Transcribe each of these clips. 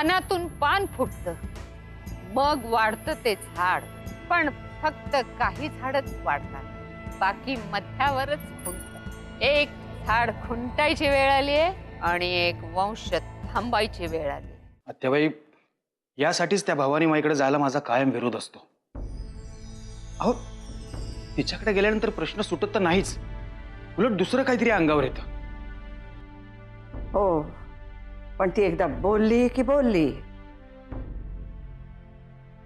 पानातून पान फुटतं, मग वाढतं ते झाड. पण फक्त काही झाडच वाढतात, बाकी मध्यावरच खुंटतं. एक झाड खुंटायची वेळ आली आहे आणि एक वंश थांबायची वेळ आली. आत्याबाई, यासाठीच त्या भवानी माईकडे जायला माझा कायम विरोध असतो. अहो, तिच्याकडे गेल्यानंतर प्रश्न सुटत तर नाहीच, उलट दुसरं काहीतरी अंगावर येतं. हो, पण ती एकदा बोलली की बोलली,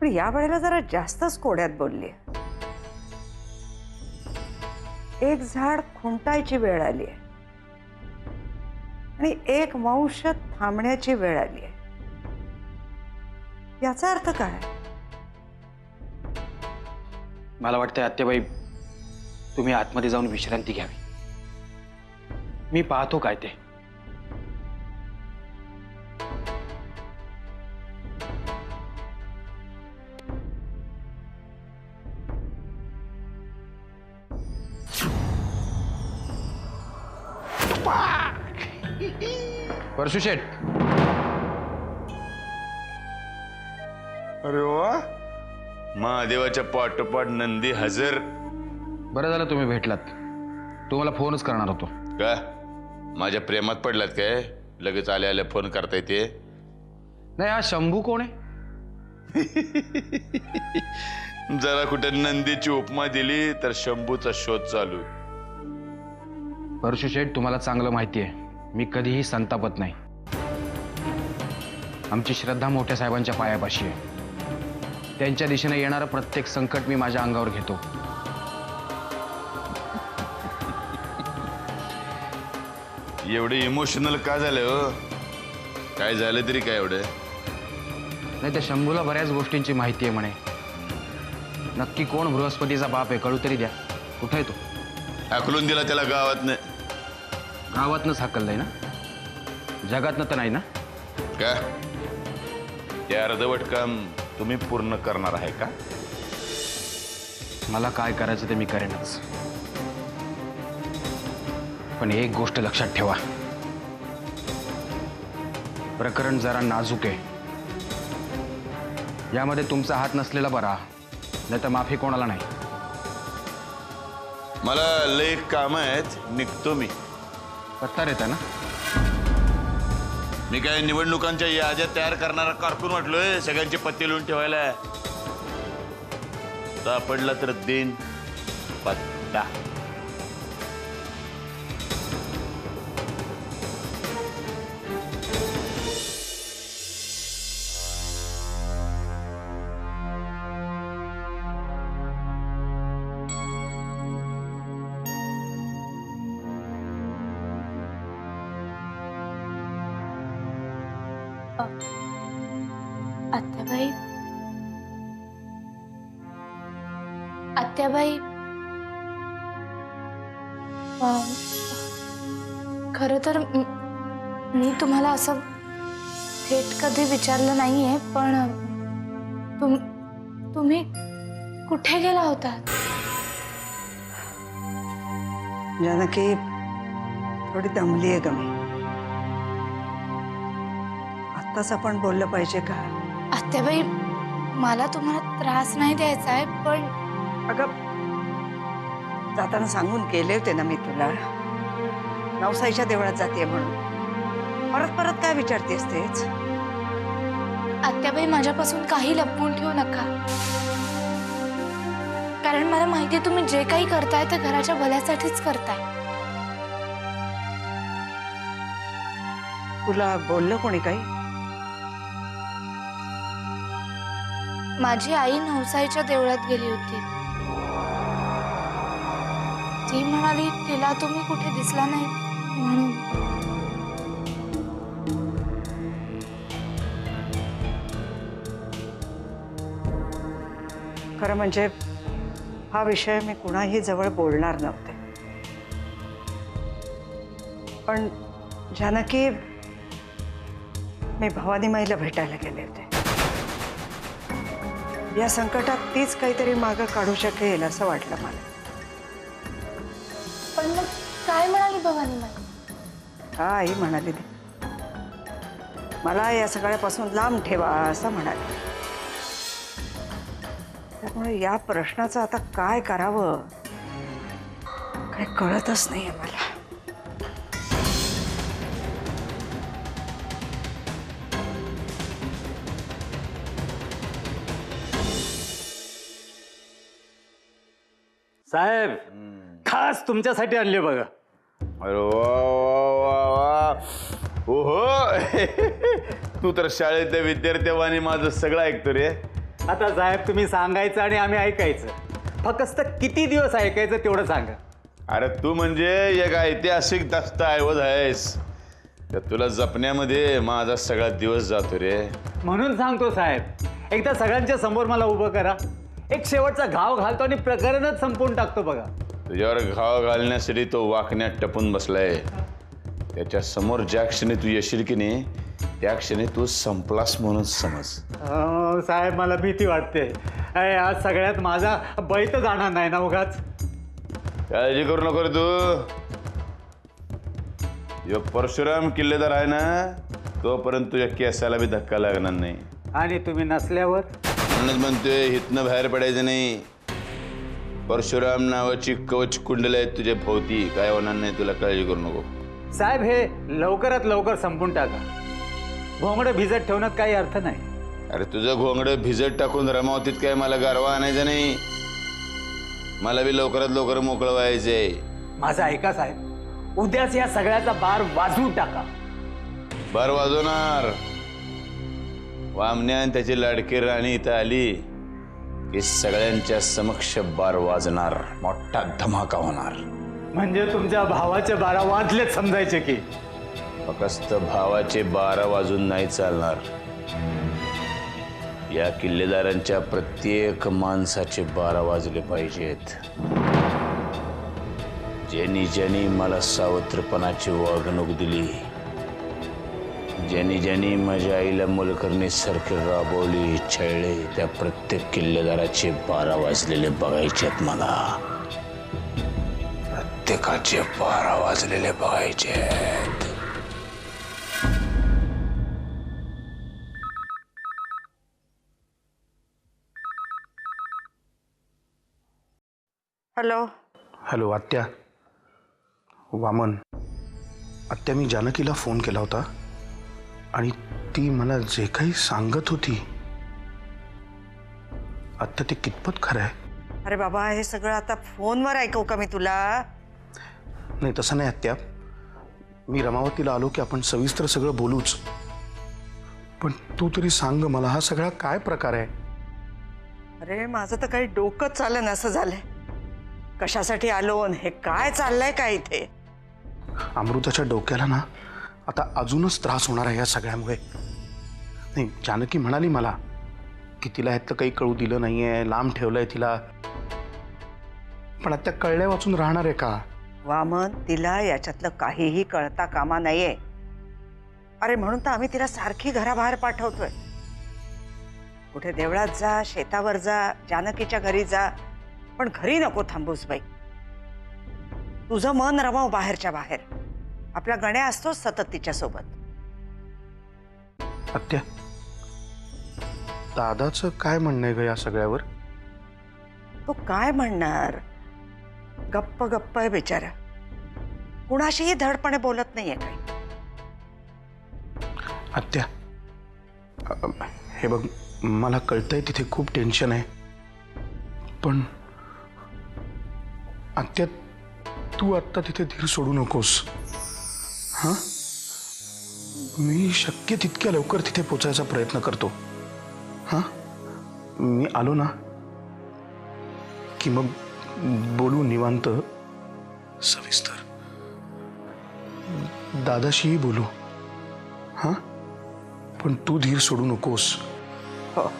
पण या वेळेला जरा जास्तच कोड्यात बोलली. एक झाड खुंटायची वेळ आली आहे आणि एक वंश थांबण्याची वेळ आली आहे. याचा अर्थ काय? मला वाटतंय आत्याबाई, तुम्ही आतमध्ये जाऊन विश्रांती घ्यावी. मी पाहतो काय ते. परशु शेठ. अरे वा, महादेवाच्या पाठोपाठ नंदी हजर. बरं झालं तुम्ही भेटलात, तुम्हाला फोनच करणार होतो. का माझ्या प्रेमात पडलात काय? लगेच आले आले फोन करता येते. नाही, हा शंभू कोण आहे? जरा कुठे नंदीची उपमा दिली तर शंभूचा शोध चालू. परशु शेठ, तुम्हाला चांगलं माहिती आहे, मी कधीही संतापत नाही. आमची श्रद्धा मोठ्या साहेबांच्या पायापाशी आहे. त्यांच्या दिशेने येणारं प्रत्येक संकट मी माझ्या अंगावर घेतो. एवढे इमोशनल का झाले हो? काय झालं तरी काय एवढं? नाही, त्या शंभूला बऱ्याच गोष्टींची माहिती आहे म्हणे. नक्की कोण बृहस्पतीचा बाप आहे कळू तरी द्या. कुठे आहे तो? हाकलून दिला त्याला गावात नाही. गावातनंच हाकललंय ना, जगातनं तर नाही ना? का ते अर्धवट काम तुम्ही पूर्ण करणार आहे का? मला काय करायचं ते मी करेनच, पण एक गोष्ट लक्षात ठेवा, प्रकरण जरा नाजूक आहे. यामध्ये तुमचा हात नसलेला बरा, नाही तर माफी कोणाला नाही. मला लय काम आहेत, निघतो मी. पत्ता येतं ना? मी काय निवडणुकांच्या याद्या तयार करणारा कारकून वाटलोय सगळ्यांचे पत्ते लिहून ठेवायला? सापडला तर देन पत्ता. आत्याबाई, आत्याबाई, खरं तर मी तुम्हाला असं थेट कधी विचारलं नाहीये, पण तुम्ही कुठे गेला होता? जानकी थोडी दमली आहे ग मी. आत्ताच आपण बोललं पाहिजे का? आत्याबाई, मला तुम्हाला त्रास नाही द्यायचा आहे, पण अगं, जाताना सांगून गेले होते ना मी तुला, नवसाईच्या देवळात जाते म्हणून. परत परत काय विचारतेस तेच? आत्याबाई, माझ्यापासून काही लपवून ठेवू नका, कारण मला माहिती आहे तुम्ही जे काही करताय ते घराच्या भल्यासाठीच करताय. तुला बोललं कोणी काही? माझी आई नवसाईच्या देवळात गेली होती. ती म्हणाली तिला तुम्ही कुठे दिसला नाही म्हणून. खरं म्हणजे हा विषय मी कुणाही जवळ बोलणार नव्हते, पण जानकी, मी भवानी माईला भेटायला गेले होते. या संकटात तीच काहीतरी मागं काढू शकेल असं वाटलं मला. पण मग काय म्हणाली भवानी माई? हा, आई म्हणाली ती, मला या सगळ्यापासून लांब ठेवा असं म्हणाले. त्यामुळे या प्रश्नाचं आता काय करावं काय कळतच नाहीये मला. साहेब खास तुमच्यासाठी आणले बघा. अरे वा वा वा वा. ओहो तू तर शाळेतल्या विद्यार्थ्यावानी माझं सगळं ऐकतो रे. आता साहेब तुम्ही सांगायचं आणि आम्ही ऐकायचं. फक्त किती दिवस ऐकायचं तेवढं सांगा. अरे तू म्हणजे एक ऐतिहासिक दस्तऐवज आहेस. तर तुला जपण्यामध्ये माझा सगळा दिवस जातो रे. म्हणून सांगतो साहेब, एकदा सगळ्यांच्या समोर मला उभं करा. एक शेवटचा घाव घालतो आणि प्रकरणच संपवून टाकतो बघा. तुझ्यावर घाव घालण्यासाठी तो वाकण्यात टपून बसलाय. त्याच्या समोर ज्या क्षणी तू येशील की नाही त्या क्षणी तू संपलास म्हणून समज. साहेब मला भीती वाटते. आज सगळ्यात माझा बैत जाणार नाही ना उगाच. काळजी करू नको रे तू. जो परशुराम किल्लेदार आहे ना तोपर्यंत तुझ्या केसाला बी धक्का लागणार नाही. आणि तुम्ही नसल्यावर म्हणूनच म्हणतोय हितनं बाहेर पडायचं नाही. परशुराम नावाची कवच कुंडल आहेत तुझ्या भोवती. काय होणार नाही तुला, काळजी करू नको. साहेब हे लवकरात लवकर संपून टाका. घोंगडं भिजत ठेवण्यात काही अर्थ नाही. अरे तुझं घोंगडं भिजत टाकून रमावतीत काय मला गारवा आणायचं नाही. मला बी लवकरात लवकर मोकळं व्हायचंय. माझं ऐका साहेब, उद्याच या सगळ्याचा बार वाजवून टाका. बार वाजवणार. वामन्या आणि त्याची लाडकी राणी इथं आली की सगळ्यांच्या समक्ष बार वाजणार. मोठा धमाका होणार. म्हणजे तुमच्या भावाचे 12 वाजलेच समजायचे की. फक्त भावाचे 12 वाजून नाही चालणार. या किल्लेदारांच्या प्रत्येक माणसाचे 12 वाजले पाहिजेत. ज्यांनी ज्यांनी मला सावत्रपणाची वागणूक दिली, ज्यांनी ज्यांनी माझ्या आईला मोलकरणीसारखे राबवली छळले, त्या प्रत्येक किल्लेदाराचे 12 वाजलेले बघायचेत मला. प्रत्येकाचे 12 वाजलेले बघायचेत. हॅलो. हॅलो आत्या. वामन. आत्या मी जानकीला फोन केला होता आणि ती मला जे काही सांगत होती आत्या ते कितपत खरं आहे? अरे बाबा हे सगळं आता फोनवर ऐकू का मी तुला? नाही तसं नाही आत्या. मी रमावतीला आलो की आपण सविस्तर सगळं बोलूच. पण तू तरी सांग मला हा सगळा काय प्रकार आहे? अरे माझं तर काही डोकंच चालं असं झालंय. कशासाठी आलो आणि हे काय चाललंय काय इथे? अमृताच्या डोक्याला ना आता अजूनच त्रास होणार आहे या सगळ्यामुळे. नाही जानकी म्हणाली मला की तिला ह्यातलं काही कळू दिलं नाहीये, लांब ठेवलंय तिला. पण आता कळल्या वाचून राहणार आहे का? वामन तिला याच्यातलं काहीही कळता कामा नाहीये. अरे म्हणून तर आम्ही तिला सारखी घराबाहेर पाठवतोय. कुठे देवळात जा, शेतावर जा, जानकीच्या घरी जा, पण घरी नको थांबूस बाई. तुझं मन रमाव बाहेरच्या बाहेर. आपला गण्या असतोच सतत तिच्यासोबत. आत्या दादाचं काय म्हणणं आहे ग या सगळ्यावर? तो काय म्हणणार? गप्प गप्प आहे बिचारा. कुणाशीही धडपणे बोलत नाहीये काही. आत्या हे बघ मला कळतंय तिथे खूप टेन्शन आहे. पण आत्या तू आत्ता तिथे धीर सोडू नकोस. हां मी शक्य तितक्या लवकर तिथे पोचायचा प्रयत्न करतो. हां मी आलो ना की मग बोलू निवांत सविस्तर. दादाशीही बोलू. हां पण तू धीर सोडू नकोस. हो.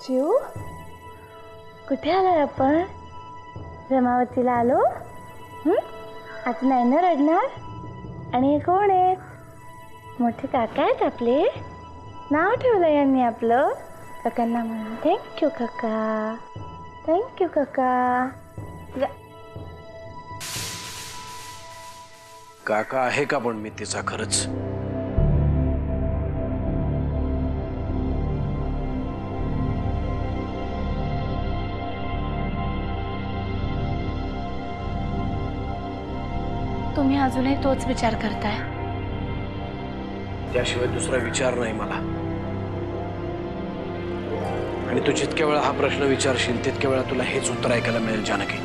चिऊ कुठे आलोय आपण? रमावतीला आलो. आता नाही ना रडणार? आणि हे कोण आहेत? मोठे काका आहेत आपले. नाव ठेवलं यांनी आपलं. काकांना म्हणून थँक्यू काका. थँक्यू काका. काका आहे का पण मी तिचा खरंच? तुम्ही अजूनही तोच विचार करताय? त्याशिवाय दुसरा विचार नाही मला. आणि तू जितक्या वेळा हा प्रश्न विचारशील तितक्या वेळा तुला हेच उत्तर ऐकायला मिळेल जानकी.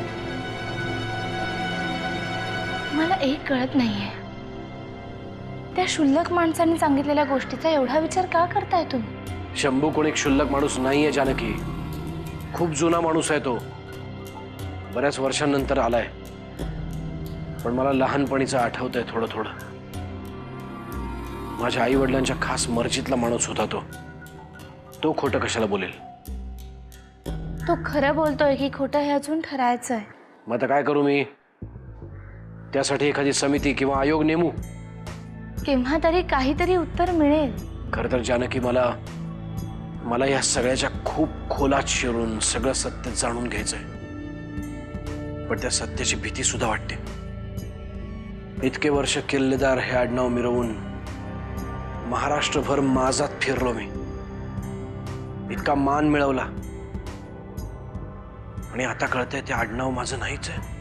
मला एक कळत नाहीये, त्या क्षुल्लक माणसांनी सांगितलेल्या गोष्टीचा एवढा विचार का करताय तुम्ही? शंभू कोणी क्षुल्लक माणूस नाहीये जानकी. खूप जुना माणूस आहे तो. बऱ्याच वर्षांनंतर आलाय. पण मला लहानपणीचं आठवतंय थोडं थोडं. माझ्या आई वडिलांच्या खास मर्जीतला माणूस होता तो. तो खोटं कशाला बोलेल? तो खरं बोलतोय की खोटं हे अजून ठरायचंय. मग आता काय करू मी? त्यासाठी एखादी समिती किंवा आयोग नेमू? केव्हा तरी काहीतरी उत्तर मिळेल. खरं तर जानकी मला या सगळ्याच्या खूप खोलात शिरून सगळं सत्य जाणून घ्यायचंय. पण त्या सत्याची भीती सुद्धा वाटते. इतके वर्ष किल्लेदार हे आडनाव मिरवून महाराष्ट्रभर माझात फिरलो मी. इतका मान मिळवला आणि आता कळतंय ते आडनाव माझं नाहीच आहे.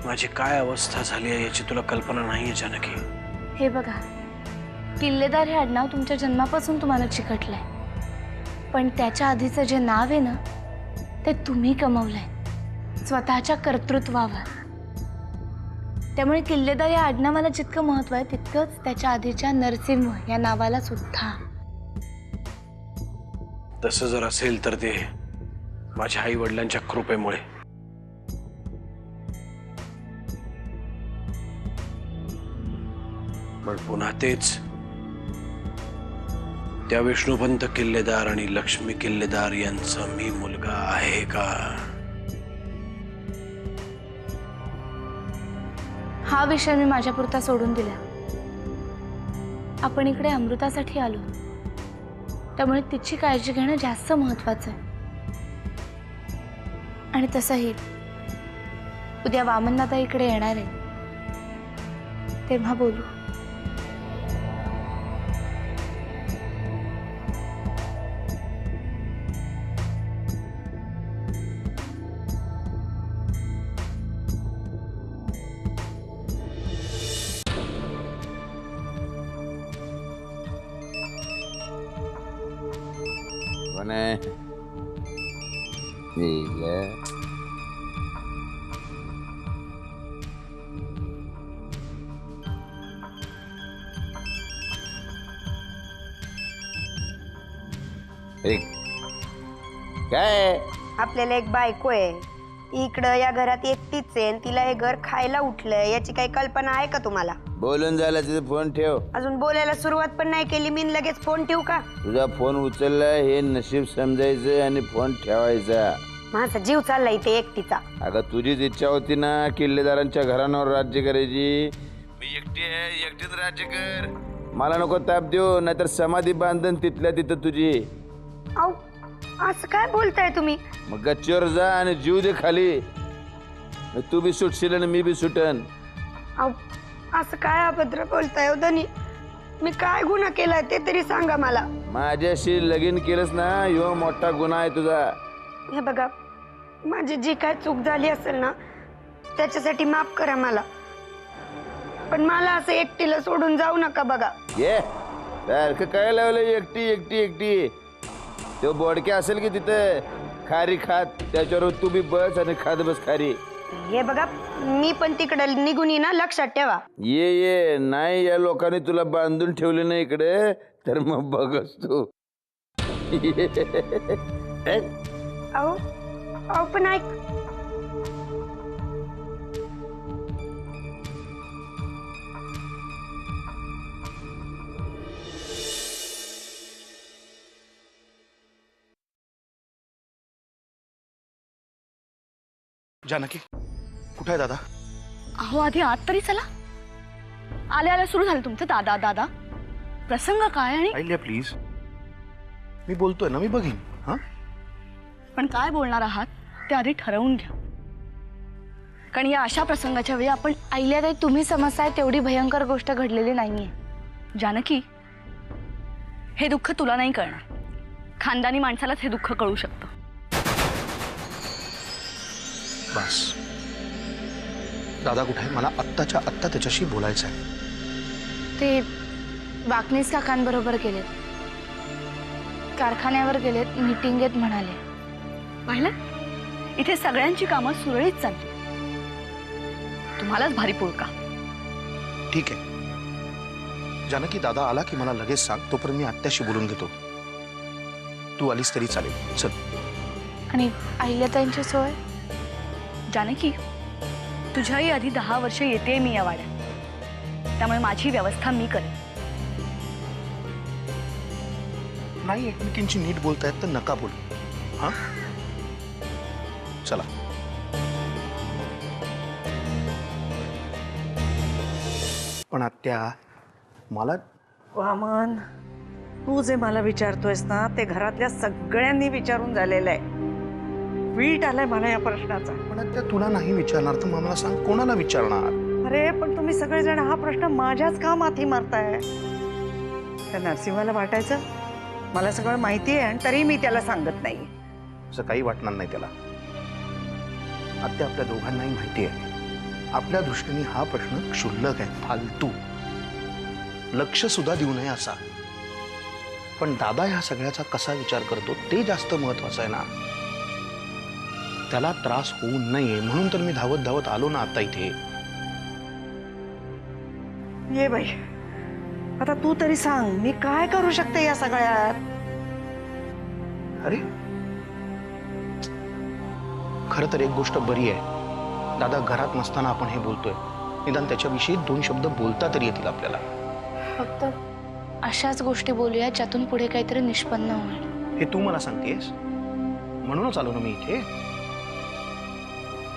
माझी काय अवस्था झाली आहे याची तुला कल्पना नाहीये जानकी. हे बघा, किल्लेदार हे आडनाव तुमच्या जन्मापासून तुम्हाला चिकटलंय. पण त्याच्या आधीचं जे नाव आहे ना, ते तुम्ही कमवलंय स्वतःच्या कर्तृत्वावर. त्यामुळे किल्लेदार या आडनावाला जितकं महत्व आहे तितकंच त्याच्या आधीच्या नरसिंह या नावाला सुद्धा. तसं जर असेल तर ते माझ्या आई वडिलांच्या कृपेमुळे. पण पुन्हा तेच, त्या विष्णुपंत किल्लेदार आणि लक्ष्मी किल्लेदार यांचा मी मुलगा आहे का? हा विषय मी माझ्यापुरता सोडून दिला. आपण इकडे अमृतासाठी आलो, त्यामुळे तिची काळजी घेणं जास्त महत्वाचं आहे. आणि तसंही उद्या वामनदादा इकडे येणार आहे, तेव्हा बोलू. काय आपल्याला एक बायको आहे, इकडं या घरात एकटीच आहे आणि तिला हे घर खायला उठलंय. याची काही कल्पना आहे का तुम्हाला? बोलून झालं तिथे फोन ठेव. अजून बोलायला सुरुवात पण नाही केली मी, लगेच फोन ठेवू का? तुझा फोन उचलला हे नशीब समजायचं आणि फोन ठेवायचा. माझा जीव चाललाय इथे एकटीचा. अगं तुझीच इच्छा होती ना किल्लेदारांच्या घरांवर राज्य करायची. मी एकटी आहे, एकटीच राज्य कर. मला नको ताप देऊ, नाहीतर समाधी बांधन तिथल्या तिथं तुझी. अहो असं काय बोलताय तुम्ही? मग गच्चीवर जा आणि जीव दे खाली. मग तू बी सुटशील आणि मी बी सुटन. अहो असं काय अभद्र बोलताय धनी? मी काय गुन्हा केलाय ते तरी सांगा मला. माझ्याशी लगीन केलंस ना, ह्यो मोठा गुन्हा आहे तुझा. हे बघा, माझी जी काय चूक झाली असेल ना त्याच्यासाठी माफ करा मला. पण मला असं एकटीला सोडून जाऊ नका बघा. ये सारखं काय लावलं एकटी एकटी एकटी? तो बोडके असेल की तिथं खारी खात, त्याच्यावर तू बी बस आणि खात बस खारी. हे बघा, मी पण तिकडे निघून येईन, लक्षात ठेवा. ये नाही, या लोकांनी तुला बांधून ठेवले ना इकडे, तर मग बघस तू. अहो अहो पण ऐक, जानकी कुठे आहे दादा? अहो आधी आत तरी चला. आल्या आल्या सुरू झालं तुमचं दादा दादा. प्रसंग काय आणि आईल्या प्लीज, मी बोलतोय ना, मी बघीन. हा पण काय बोलणार आहात ते आधी ठरवून घ्या. कारण या अशा प्रसंगाच्या वेळी आपण आईल्याताई तुम्ही समजताय तेवढी भयंकर गोष्ट घडलेली नाहीये. जानकी, हे दुःख तुला नाही कळणार. खानदानी माणसालाच हे दुःख कळू शकतं. बस दादा कुठे आहे? मला आत्ताच्या आत्ता त्याच्याशी बोलायचं आहे. ते वाकनीस काकांबरोबर गेलेत, कारखान्यावर गेलेत, मीटिंगेत म्हणाले. पाहिलं, इथे सगळ्यांची कामं सुरळीत चालली. तुम्हालाच भारी पुळका. ठीक आहे जानकी, दादा आला की मला लगेच सांग, तोपर्यंत मी आत्याशी बोलून घेतो. तू आलीस तरी चालेल. चल. आणि अहिल्याताईंची सोय? जानकी, तुझ्याही आधी 10 वर्ष येते मी या वाड्यात, त्यामुळे माझी व्यवस्था मी करेन. नाही एकमेकींची नीट बोलतायत तर नका बोलू. हा चला. पण आत्या मला वामन, तू जे मला विचारतोयस ना ते घरातल्या सगळ्यांनी विचारून झालेलं आहे. वीट आलाय मला या प्रश्नाचा. पण आत्या तुला नाही विचारणार तर मग मला सांग कोणाला विचारणार? अरे पण तुम्ही सगळेजण हा प्रश्न माझ्याच का माथी मारताय? त्या नरसिंहाला वाटायचं मला सगळं माहिती आहे आणि तरी मी त्याला सांगत नाही. असं काही वाटणार नाही त्याला. आत्या आपल्या दोघांनाही माहिती आहे आपल्या दृष्टीने हा प्रश्न क्षुल्लक आहे, फालतू, लक्ष सुद्धा देऊ नये असा. पण दादा ह्या सगळ्याचा कसा विचार करतो ते जास्त महत्वाचं आहे ना. त्याला त्रास होऊ नये म्हणून तर मी धावत धावत आलो ना आता इथे. ये बाई, आता तू तरी सांग मी काय करू शकते या सगळ्यात? अरे खरं तर एक गोष्ट बरी आहे, दादा घरात नसताना आपण हे बोलतोय. निदान त्याच्याविषयी 2 शब्द बोलता तरी येतील आपल्याला. फक्त अशाच गोष्टी बोलूया ज्यातून पुढे काहीतरी निष्पन्न होईल. हे तू मला सांगतेस म्हणूनच आलो ना मी इथे.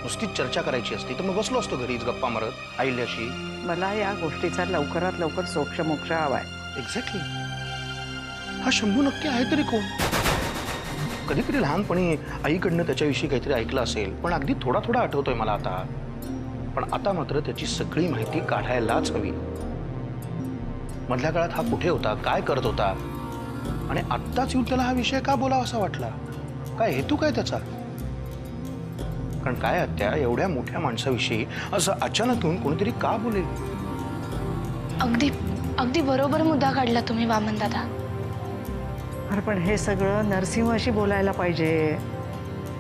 नुसतीच चर्चा करायची असती तर मग बसलो असतो घरीच गप्पा मारत आईल्याशी. मला या गोष्टीचा लवकरात लवकर सोक्ष हवाय. एक्झॅक्टली. हा शंभू नक्की आहे तरी कोण? कधीतरी लहानपणी आईकडनं त्याच्याविषयी काहीतरी ऐकलं असेल, पण अगदी थोडा थोडा आठवतोय मला आता. पण आता मात्र त्याची सगळी माहिती काढायलाच हवी. मधल्या काळात हा कुठे होता, काय करत होता, आणि आत्ताच येऊन त्याला हा विषय का बोलावा असा वाटला? काय हेतू काय त्याचा? कारण काय आत्या, एवढ्या मोठ्या माणसाविषयी असं अचानक येऊन कोणीतरी का बोलेल? अगदी अगदी बरोबर मुद्दा काढला तुम्ही वामन दादा. अरे पण हे सगळं नरसिंहाशी बोलायला पाहिजे.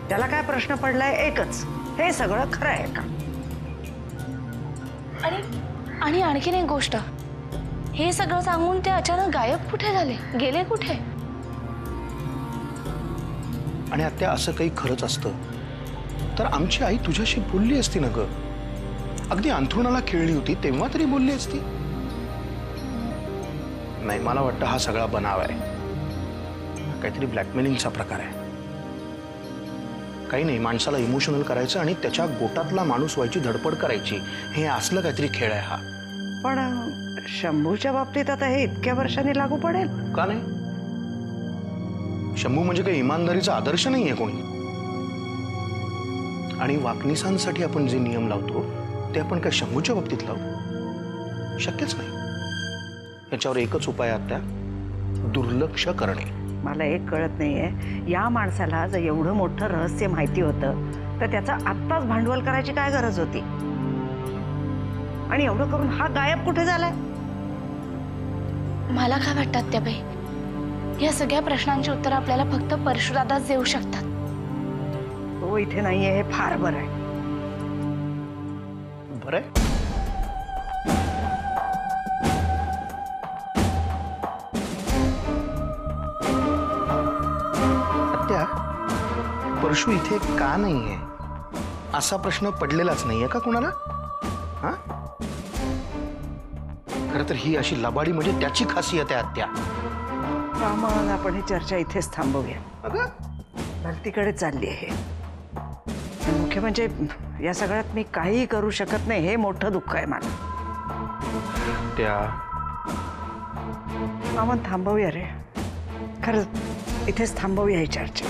त्याला काय प्रश्न पडलाय एकच, हे सगळं खरं आहे का? आणि आणखीन एक गोष्ट, हे सगळं सांगून ते अचानक गायब कुठे झाले, गेले कुठे? आणि आत्या असं काही खरंच असतं तर आमची आई तुझ्याशी बोलली असती ना ग. अगदी अंथरुणाला खेळली होती तेव्हा तरी बोलली असती. नाही, मला वाटतं हा सगळा बनाव आहे, काहीतरी ब्लॅकमेलिंगचा प्रकार आहे. काही नाही, माणसाला इमोशनल करायचं आणि त्याच्या गोटातला माणूस व्हायची धडपड करायची, हे असलं काहीतरी खेळ आहे हा. पण शंभूच्या बाबतीत आता हे इतक्या वर्षांनी लागू पडेल का नाही? शंभू म्हणजे काही इमानदारीचा आदर्श नाहीये कोणी. आणि वाकनिसांसाठी आपण जे नियम लावतो ते आपण काय शंभूच्या बाबतीत लावू? शक्यच नाही. याच्यावर एकच उपाय आहे त्या, दुर्लक्ष करणे. मला एक कळत नाहीये, या माणसाला जर एवढं मोठं रहस्य माहिती होतं तर त्याचा आत्ताच भांडवल करायची काय गरज होती? आणि एवढं करून हा गायब कुठे झालाय? मला काय वाटतात त्या बाई, या सगळ्या प्रश्नांची उत्तर आपल्याला फक्त परशुदादाच देऊ शकतात. तो इथे नाहीये हे फार बरं आहे. बरं आहे. आत्या, परशु इथे का नाहीये असा प्रश्न पडलेलाच नाहीये का कुणाला? हा, खरं तर ही अशी लबाडी म्हणजे त्याची खासियत आहे आत्या. मग आपण ही चर्चा इथेच थांबवूया. अगं भलतीकडे चालली आहे. मुख्य म्हणजे या सगळ्यात मी काहीही करू शकत नाही, हे मोठं दुःख आहे मला. मामा थांबवूया रे, खरंच इथेच थांबवूया ही चर्चा.